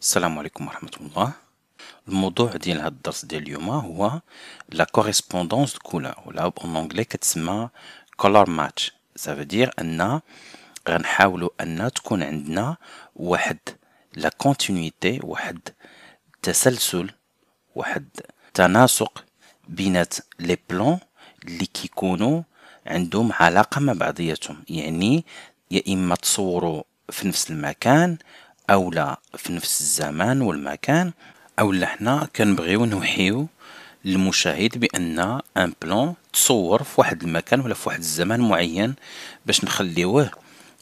السلام عليكم ورحمة الله. الموضوع ديال هاد الدرس ديال اليوم هو لا كوريسبوندونس دو كولور ولا اون انجلي كتسمى كولور ماتش. ça veut dire ان غنحاولوا ان تكون عندنا واحد لا كونتينيتي، واحد تسلسل، واحد تناسق بينات لي بلان اللي كيكونوا عندهم علاقة مع بعضياتهم، يعني يا اما تصوروا في نفس المكان او لا في نفس الزمان والمكان، او لا حنا كنبغيو نوحيو للمشاهد بان ان بلان تصور في واحد المكان ولا في واحد الزمان معين باش نخليوه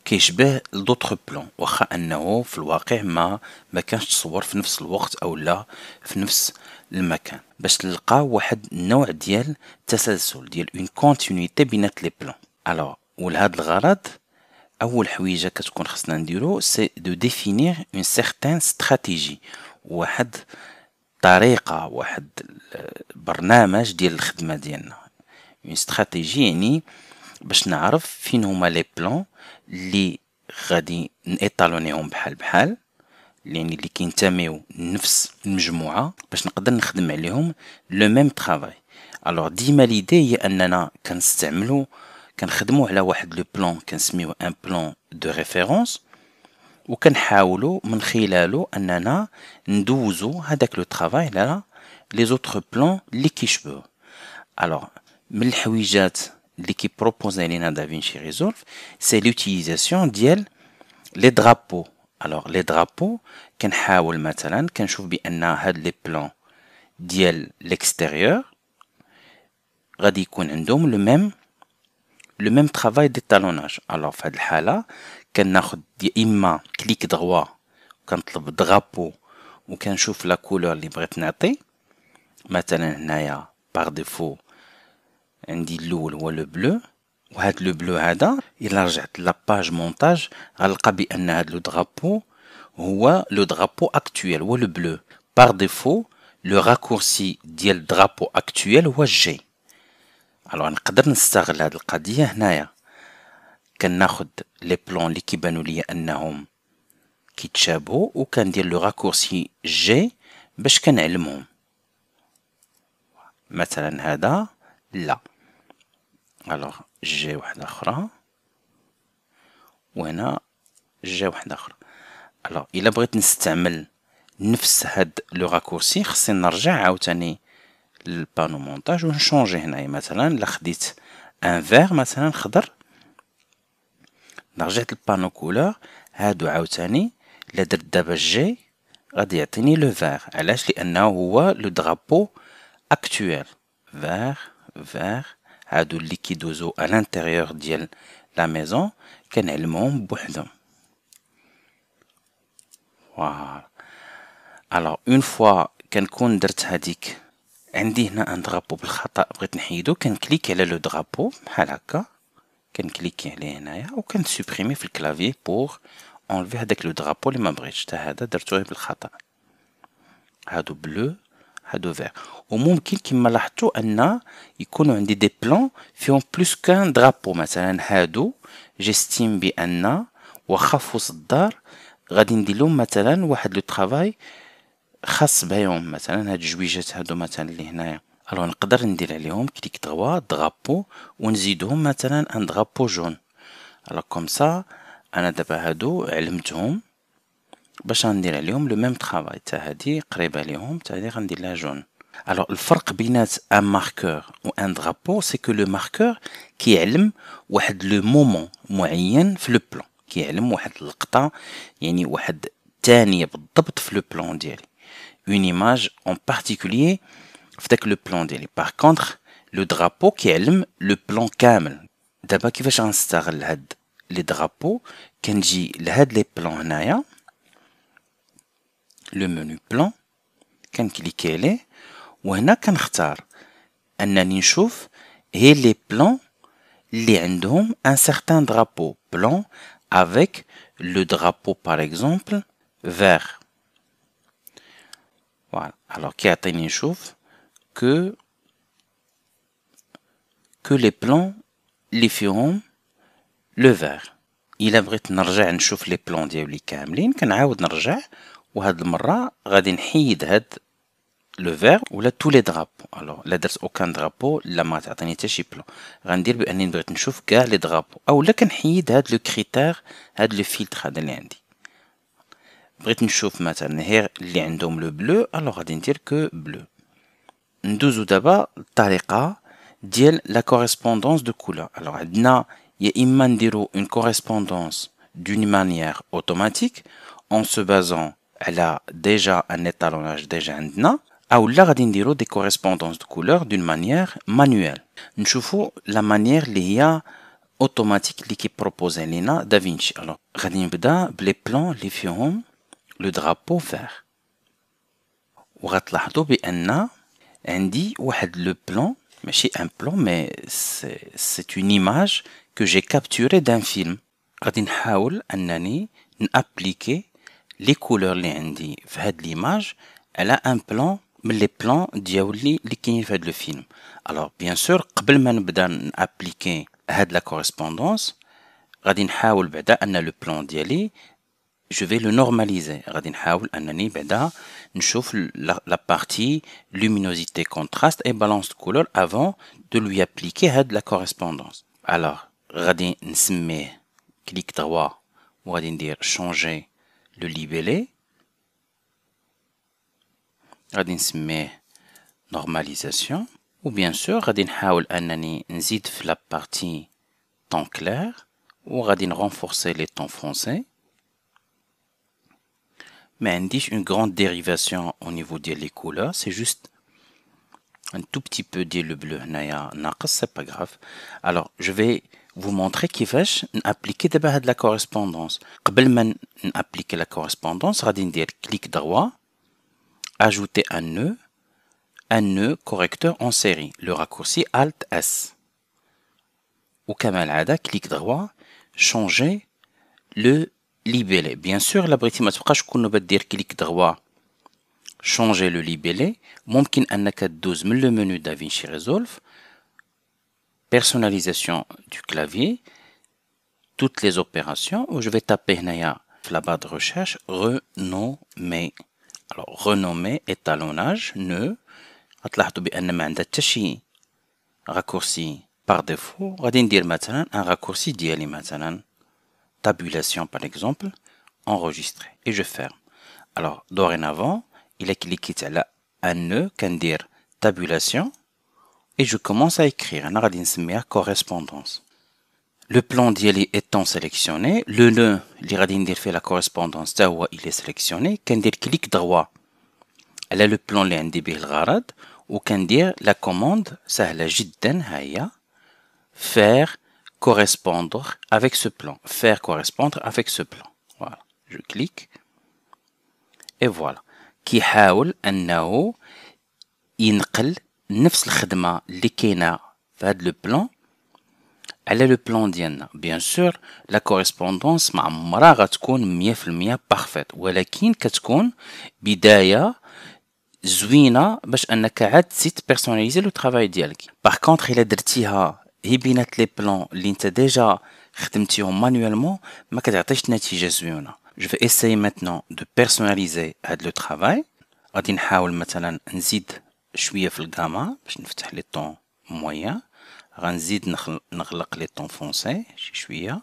كيشبه لدوطخ بلان، واخا انه في الواقع ما كانش تصور في نفس الوقت او لا في نفس المكان، باش نلقاو واحد النوع ديال التسلسل ديال اون كونتينيتي بينات لي بلان. الوغ ولهذا الغرض اول حويجه كتكون خصنا نديرو سي دو ديفينير اون سيغتان استراتيجي، واحد طريقه، واحد برنامج ديال الخدمه ديالنا. اون استراتيجي يعني باش نعرف فين هما لي بلان اللي غادي نيطالونيهم بحال بحال، يعني اللي كينتميو لنفس المجموعه باش نقدر نخدم عليهم لو ميم طرافاي. الوغ ديما ليدي هي اننا كنخدموا على واحد لو بلان كنسميوه ان بلان دو ريفيرونس، وكنحاولوا من خلاله اننا ندوزو هذاك لو طرافاي على لي زوطخ بلان اللي كيشبهوا. الوغ من الحويجات اللي كيبروبوزي لينا دافينشي ريزولف سي لوتيليزاسيون ديال لي درابو. الوغ لي درابو كنحاول مثلا كنشوف بان هاد لي بلان ديال ليكستيريور غادي يكون عندهم لو ميم طرافاي ديتالوناج. الوغ في هاد الحاله كناخد يا اما كليك دغوا كنطلب درابو وكنشوف لا كولور اللي بغيت نعطي، مثلا هنايا باغ ديفو عندي الاول هو لو بلو، وهاد لو بلو هذا الا رجعت لاباج مونتاج غنلقى بان هاد لو درابو هو لو درابو اكطويل، هو لو بلو. باغ ديفو لو راكورسي ديال درابو اكطويل هو جي. الوغ نقدر نستغل هاد القضيه هنايا، كناخد لي بلان اللي كيبانوا ليا انهم كيتشابهوا وكندير لو راكورسي جي باش كنعلمهم. مثلا هذا لا، الوغ جي واحده اخرى وهنا جي واحده اخرى. الوغ الا بغيت نستعمل نفس هاد لو راكورسي خصني نرجع عاوتاني للبانو مونتاج ونشونجي هنايا. مثلا الا خديت ان فير مثلا خضر، رجعت للبانو كولور هادو عاوتاني الا درت دابا جي غادي يعطيني لو فير. علاش؟ لانه هو لو درابو اكطويل. فير هادو اللي كيدوزو à l'intérieur ديال لا ميزون كنعلمهم بوحدهم. فوالا. الوغ اون فوا كنكون درت هاديك، عندي هنا ان درابو بالخطا بغيت نحيدو، كنكليكي على لو درابو بحال هكا، كنكليكي عليه هنايا وكنسوبريمي في الكلافي بوغ اونلفي هداك لو درابو اللي ما بغيتش. حتى هذا درتو غير بالخطا، هادو بلو هادو فير. وممكن كما لاحظتوا ان يكونوا عندي دي بلان فيهم بلوس كان درابو. مثلا هادو جيستيم بان واخا في وسط الدار غادي ندير لهم مثلا واحد لو طرافاي خاص بهم، مثلا هاد الجويجات هادو مثلا اللي هنايا. الو نقدر ندير عليهم كليك دغوا درابو ونزيدهم مثلا ان درابو جون. الو كوم سا انا دابا هادو علمتهم باش غندير عليهم لو ميم طرافاي. تا هادي قريبه ليهم، تا هادي غندير لها جون. الوغ الفرق بينات ان ماركور و ان درابو سي كو لو ماركور كيعلم واحد لو مومون معين في لو بلان، كيعلم واحد اللقطه، يعني واحد الثانيه بالضبط في لو بلان ديالي، اون ايماج اون بارتيكولير في داك لو بلان ديالي. باغ كونطخ لو درابو كيعلم لو بلان كامل. دابا كيفاش غنستغل هاد لي درابو؟ كنجي لهاد لي بلان هنايا، لو منو بلان كنكليكي عليه، وهنا كنختار انني نشوف هي لي بلان اللي عندهم ان سيغتان درابو بلان افيك لو درابو باغ اكزومبل فير. فوالا. الوغ كيعطيني نشوف كو لي بلان اللي فيهم لو فير. الا بغيت نرجع نشوف لي بلان ديالي كاملين كنعاود نرجع وهاد المرة غادي نحيد هاد لو فير ولا تو لي درابو. الوغ لا درت اوكان درابو لا ما تعطيني حتى شي بلون، غندير باني بغيت نشوف كاع لي درابو اولا كنحيد هاد لو كريتير هاد لو فيلتر هذا اللي عندي. بغيت نشوف مثلا غير اللي عندهم لو بلو الوغ غادي ندير كو بلو. ندوزو دابا الطريقة ديال لا كوريسبوندونس دو كولور. الوغ عندنا يا اما نديرو اون كوريسبوندونس d'une manière automatique en se basant على déjà un étalonnage déjà عندنا، او لا غادي نديرو دي كوريسبوندونس دو كولور d'une manière manuelle. نشوفو لا مانيير اللي هي اوتوماتيك اللي كيبروبوزي لينا دافينشي. الوغ غادي نبدا بلي بلون اللي فيهم لو درابو فير، وغتلاحظوا بان عندي واحد لو بلون ماشي ان بلون مي سي اون ايماج que j'ai capturé d'un film. غادي نحاول انني نابليكي لي كولور اللي عندي في هاد ليماج على ان بلون من لي بلون ديالي اللي كاينين في هاد لو فيلم. الوغ بيان سور قبل ما نبدا نابليكي هاد لا كوريسبوندونس غادي نحاول بعدا ان لو بلون ديالي je vais le normaliser. غادي نحاول انني بعدا نشوف la partie luminosité contraste et balance de couleur avant de lui appliquer هاد la correspondance. alors غادي نسميه clic droit وغادي ندير changer le libellé، غادي نسميه normalisation، و bien sûr غادي نحاول انني نزيد في la partie temps clair وغادي renforcer les tons foncés. ما عنديش une grande dérivation au niveau des couleurs, c'est juste un tout petit peu ديال le bleu هنايا ناقص، c'est pas grave. alors je vais vous montrer كيفاش نابليكي دابا هاد la correspondance. قبل ما نابليكي la correspondance غادي ندير clic droit ajouter un nœud correcteur en série، le raccourci alt S، وكما العادة clic droit changer le libellé. bien sûr la بغيتي ما تبقاش كل نوبة دير كليك دغوا changer le libellé، ممكن انك تدوز من le menu DaVinci Resolve personnalisation du clavier toutes les opérations où je vais taper هنايا في la barre de recherche renommer. alors renommer étalonnage nœud، غتلاحظوا بان ما عندها حتى شي raccourci par défaut. غادي ندير مثلا un raccourci ديالي مثلا tabulation par exemple, enregistrer et je ferme. alors dorénavant il a cliqué على un nœud كندير tabulation et je commence à écrire. انا غادي نسميها correspondance. le plan ديالي étant sélectionné le nœud اللي غادي ندير فيه la correspondance تا هو il est sélectionné، كندير clic droit على le plan اللي عندي به الغرض وكندير la commande سهلة جدا ها هي faire correspondre avec ce plan. faire correspondre avec ce plan. voilà je clique et voilà كيحاول انه ينقل نفس الخدمة اللي كاينة في هاد لو بلان على لو بلان ديالنا. bien sûr la correspondance مع عمرها غتكون 100% parfaite، ولكن كتكون بداية زوينة باش انك عاد تزيد بيرسوناليزي لو ترافاي ديالك. باغ كونطخ الا درتيها هي بينات لي بلان اللي انت ديجا خدمتيهم مانويلمون ما كتعطيش نتيجة زوينة. je vais essayer maintenant de personnaliser هاد لو ترافاي. غادي نحاول مثلا نزيد شوية في الغاما باش نفتح لي طون مويان، غنزيد نغلق لي طون فونسي شوية،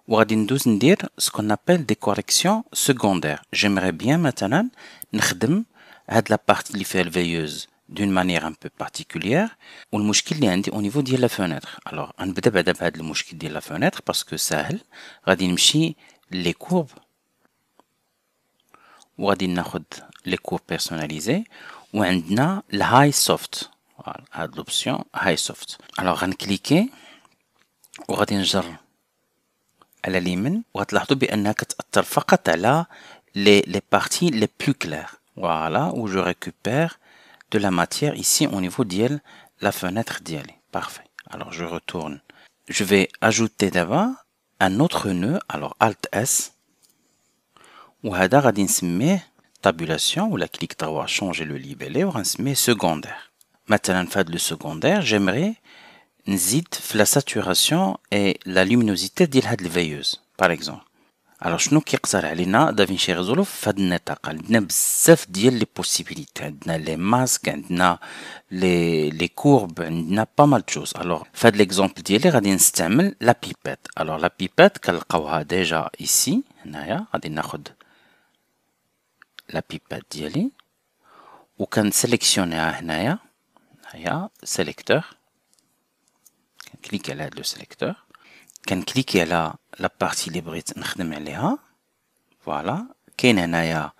وغادي ندوز ندير سكون ابل دي كوريكسيون سكوندير. جيمري بيان مثلا نخدم هاد لا بارتي اللي فيها الفيوز d'une manière un peu particulière، والمشكل اللي عندي au niveau ديال لا فونيتر. alors غنبدا بعدا بهاد المشكل ديال لا فونيتر باسكو ساهل. غادي نمشي لي كورب وغادي ناخد لي كورب بيرسوناليزي وعندنا الهاي سوفت. هاد لوبسيون هاي سوفت. alors غنكليكي وغادي نجر على اليمين وغتلاحظوا بانها كتاثر فقط على les parties les plus claires. voilà où je récupère de la matière ici au niveau ديال la fenêtre ديالي. parfait. alors je retourne. je vais ajouter d'abord un autre nœud. alors alt S وهذا غادي نسميه tabulation ولا clic droit changer le libellé وغنسميه secondaire. مثلا في هذا le secondaire j'aimerais نزيد في la saturation et la luminosité ديال هاد الفيوز par exemple. الوغ شنو كيقترح علينا دافينشي ريزولف في هاد النطاق؟ عندنا بزاف ديال لي بوسيبيليتي، عندنا لي ماسك، عندنا لي كورب، عندنا با مال تشوز. الوغ في هاد ليكزومبل ديالي غادي نستعمل لا بيبات. الوغ لا بيبات كنلقاوها ديجا ايسي هنايا، غادي ناخد لا بيبات ديالي وكنسيليكسيونيها هنايا، هيا سيليكتور، كنكليكي على هاد لو سيليكتور، كنكليكي على لا بارتي اللي بغيت نخدم عليها. فوالا كاين هنايا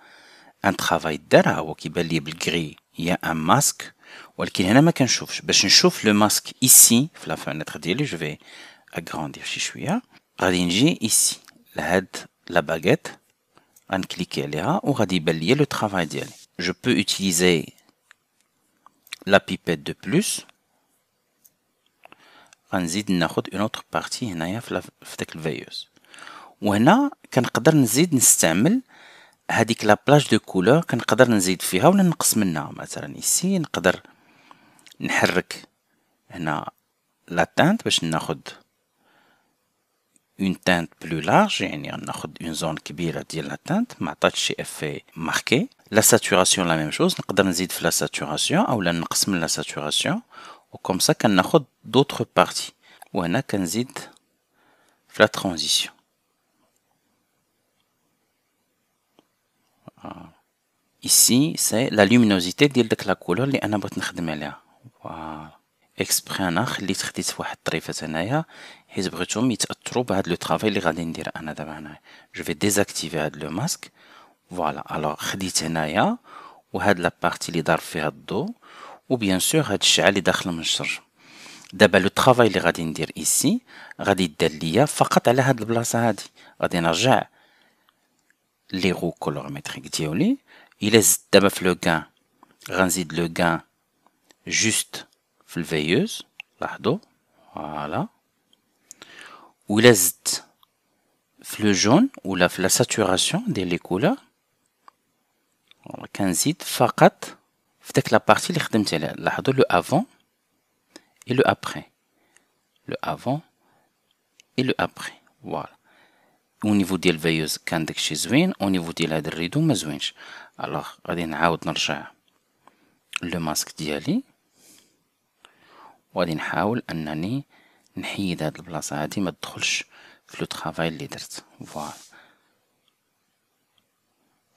ان طرافاي دار، ها هو كيبان لي بالكري هي ان ماسك، ولكن هنا ما كنشوفش. باش نشوف لو ماسك ايسي في لا فونيتر ديالي جو في اغراندير شي شويه، غادي نجي ايسي لهاد لا باغيت، غنكليكي عليها وغادي يبان لي لو طرافاي ديالي. جو بو اوتيليزي لا بيبيت دو بلوس، غنزيد ناخد اون اوتر بارتي هنايا في داك الفيوز، وهنا كنقدر نزيد نستعمل هذيك لا بلاج دو كولور، كنقدر نزيد فيها ولا نقص منها. مثلا ايسي نقدر نحرك هنا لا تانت باش ناخد اون تانت بلو لارج، يعني غناخد اون زون كبيره ديال لا تانت ما عطاتش شي افي ماركي. لا ساتوراسيون لا ميم شوز، نقدر نزيد في لا ساتوراسيون اولا نقص من لا ساتوراسيون، وكم سا كناخد دوطخ بارتي. وهنا كنزيد في لا ترانزيسيون. Ici, c'est la luminosité ديال داك لا كولور اللي انا بغيت نخدم عليها. فوالا اكسبري انا خديت واحد الطريفات هنايا حيت بغيتهم يتاثروا بهاد لو طرافاي اللي غادي ندير انا دابا هنايا. جو في ديزاكتيفي هاد لو ماسك. فوالا الوغ خديت هنايا وهاد لا بارتي اللي دار فيها الضو، وبيان سور هاد الشعاع اللي داخل من الشرج. دابا لو طرافاي اللي غادي ندير ايسي غادي يدار ليا فقط على هاد البلاصه هادي. غادي نرجع لي رو كولورميتريك ديالي. إلا زدت دابا في لو كان غنزيد لو كان جوست في الفيوز، لاحظوا فوالا. وإلا زدت في لو جون ولا في لا ساتوراسيون ديال لي كولور كنزيد فقط في داك لا بارتي اللي خدمت عليها. لاحظوا لو افون اي لو ابخي، لو افون اي لو ابخي. فوالا او نيفو ديال الفيوز كان داكشي زوين، او نيفو ديال هاد الريدو ما زوينش. الوغ غادي نعاود نرجع لو ماسك ديالي وغادي نحاول انني نحيد هاد البلاصه هادي ما تدخلش في لو طرافاي اللي درت. فوالا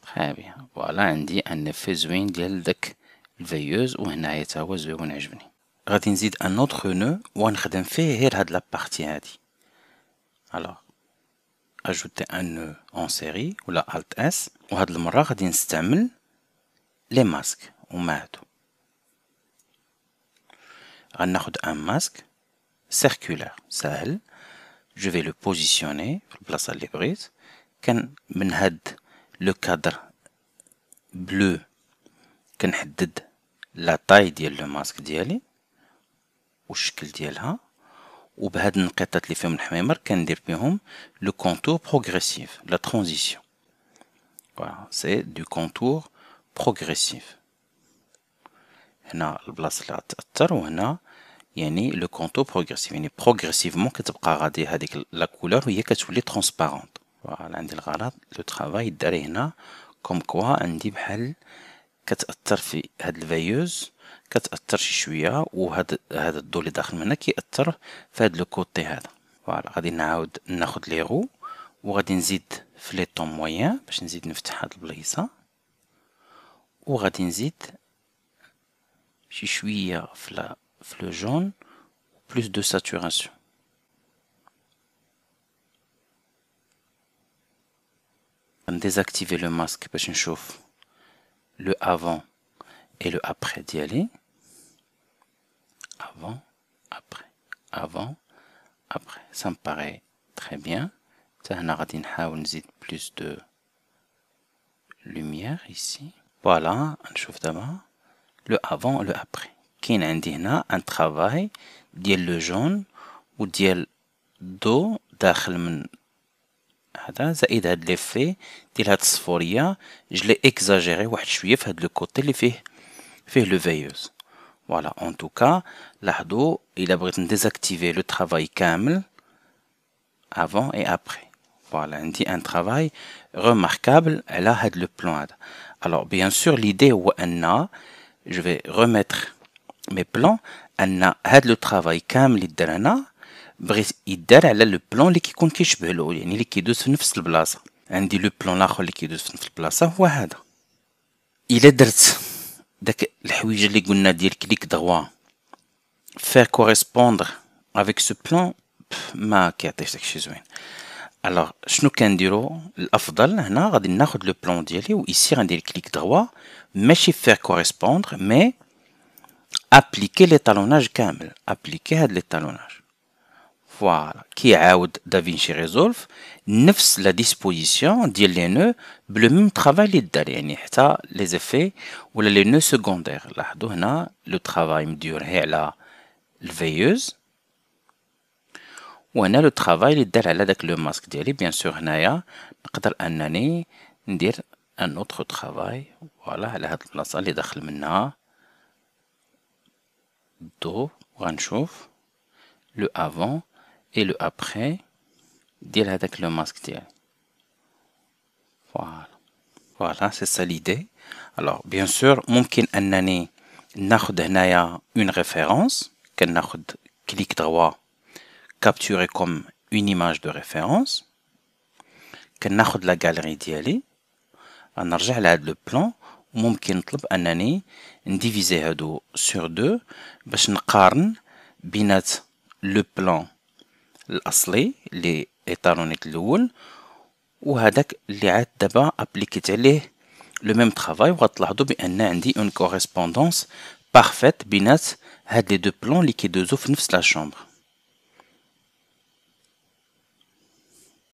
تري بيان. فوالا عندي ان افي زوين ديال داك الفيوز، وهنايا تا هو زوين عجبني. غادي نزيد ان اوتر نو ونخدم فيه غير هاد لا بارتي هادي. الوغ اجوتي ان نو اون سيري ولا الت اس، وهاد المره غادي نستعمل لي ماسك هما هادو. غناخد ان ماسك circulaire ساهل، جو في لو بوزيسيوني في البلاصه اللي بغيت. كان من هاد لو كادر بلو كنحدد لا طاي ديال لو ماسك ديالي والشكل ديالها، وبهاد النقيطات اللي فيهم الحميمر كندير بهم لو كونتور بروغريسيف لا ترانزيسيون. فوالا سي دو كونتور بروغريسيف. هنا البلاصه اللي غتأثر، وهنا يعني لو كونتور بروغريسيف، يعني بروغريسيفمون كتبقى غادي هذيك لا كولور وهي كتولي ترونسبارونت. فوالا عندي الغرض لو طرافاي داري هنا كوم كوا عندي بحال كتأثر في هاد الفيوز، كتأثر شي شويه، وهاد الضو اللي داخل منها كيأثر في هاد لو كوتي هذا. فوالا غادي نعاود ناخد لي رو وغادي نزيد في لي طون مويان باش نزيد نفتح هاد البلايصه، وغادي نزيد شي شويه في لو جون plus de saturation. On désactiver le masque باش نشوف le avant et le après ديالي. Avant, après. Ça me paraît très bien. هنا غادي نحاول نزيد plus de lumière ici. Voilà, نشوف دابا le avant et le après. كاين عندي هنا un travail ديال لو جون وديال دو داخل من هذا، زائد هاد ليفي ديال هاد الصفوريه جلي اكزاجيري واحد شويه في هاد لو كوتي اللي فيه لو فيوز. فوالا اون توكا لاحظوا الا بغيت نديزاكتيفي لو طرافاي كامل افون اي ابري. Voilà, عندي un travail remarquable على هاد le plan هذا. Alors bien sûr l'idée هو أن je vais remettre mes plans أن هاد le travail كامل اللي دار هنا بغيت يدار على لو بلان اللي كيكون كيشبه له، يعني اللي كيدوز في نفس البلاصه. عندي لو بلان الاخر اللي كيدوز في نفس البلاصه هو هذا. الا درت داك الحويجه اللي قلنا ديال كليك دغوا faire correspondre avec ce plan ما كيعطيش داكشي زوين. الوغ شنو كنديرو الافضل هنا؟ غادي ناخذ لو بلان ديالي و ici غندير كليك دغوا ماشي faire correspondre mais appliquer l'étalonnage كامل، appliquer هاد l'étalonnage. فوالا كيعاود دافينشي ريزولف نفس لا ديسبوزيسيون ديال لي نو بلو ميم طرافاي اللي دار، يعني حتى لي زيفي ولا لي نو سكوندير. لاحظوا هنا لو طرافاي مديور هي على الفيوز، وهنا لو طرافاي اللي دار على داك لو ماسك ديالي. بيان سور هنايا نقدر انني ندير ان اوتر طرافاي فوالا على هاد البلاصه اللي داخل منها دو، وغنشوف لو افون et le après ديال هذاك لو ماسك ديالي. فوالا سي سا ليدي. الوغ بيان سور ممكن انني ناخد هنايا اون ريفيرونس، كناخد كليك دغوا كابتوري كوم اون ايماج دو ريفيرونس، كناخد لا غاليري ديالي، غنرجع لهاد لو بلان، وممكن نطلب انني نديفيزي هادو سور دو باش نقارن بينات لو بلان الاصلي اللي ايطالونيت الاول وهذاك اللي عاد دابا ابليكيت عليه لو ميم طرافاي. وغتلاحظوا بان عندي اون كوريسبوندونس بارفيت بينات هاد لي دو بلان اللي كيدوزو في نفس لا شومبر.